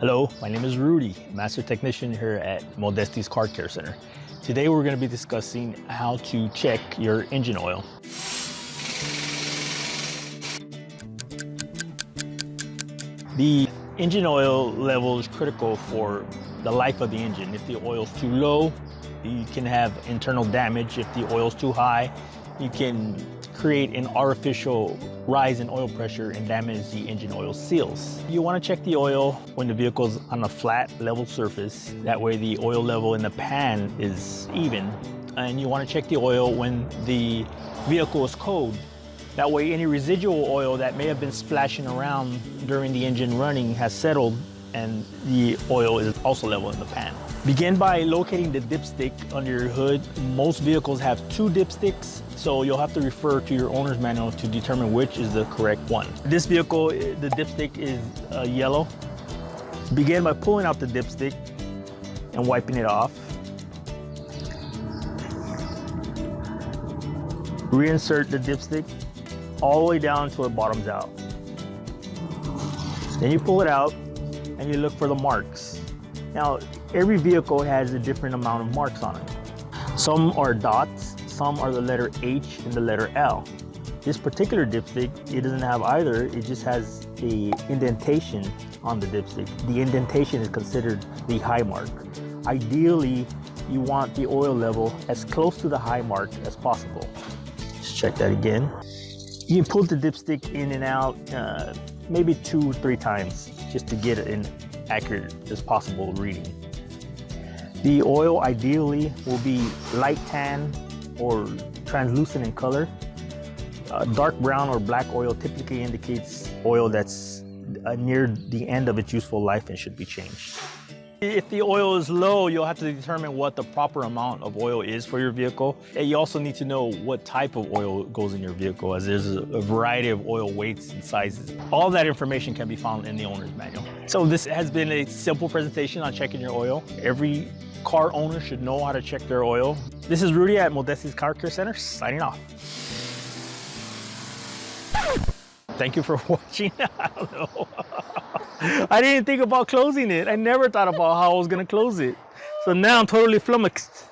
Hello, my name is Rudy, Master Technician here at Modesti's Car Care Center. Today we're going to be discussing how to check your engine oil. The engine oil level is critical for the life of the engine. If the oil is too low, you can have internal damage. If the oil is too high, you can create an artificial rise in oil pressure and damage the engine oil seals. You want to check the oil when the vehicle is on a flat, level surface. That way the oil level in the pan is even. And you want to check the oil when the vehicle is cold. That way any residual oil that may have been splashing around during the engine running has settled and the oil is also level in the pan. Begin by locating the dipstick under your hood. Most vehicles have two dipsticks, so you'll have to refer to your owner's manual to determine which is the correct one. This vehicle, the dipstick is yellow. Begin by pulling out the dipstick and wiping it off. Reinsert the dipstick all the way down until it bottoms out. Then you pull it out and you look for the marks. Now, every vehicle has a different amount of marks on it. Some are dots, some are the letter H and the letter L. This particular dipstick, it doesn't have either, it just has a indentation on the dipstick. The indentation is considered the high mark. Ideally, you want the oil level as close to the high mark as possible. Let's check that again. You can pull the dipstick in and out maybe 2 or 3 times just to get an accurate as possible reading. The oil ideally will be light tan or translucent in color. Dark brown or black oil typically indicates oil that's near the end of its useful life and should be changed. If the oil is low, you'll have to determine what the proper amount of oil is for your vehicle. And you also need to know what type of oil goes in your vehicle, as there's a variety of oil weights and sizes. All that information can be found in the owner's manual. So this has been a simple presentation on checking your oil. Every car owner should know how to check their oil. This is Rudy at Modesti's Car Care Center, signing off. Thank you for watching. I don't know. I didn't think about closing it. I never thought about how I was gonna close it. So now I'm totally flummoxed.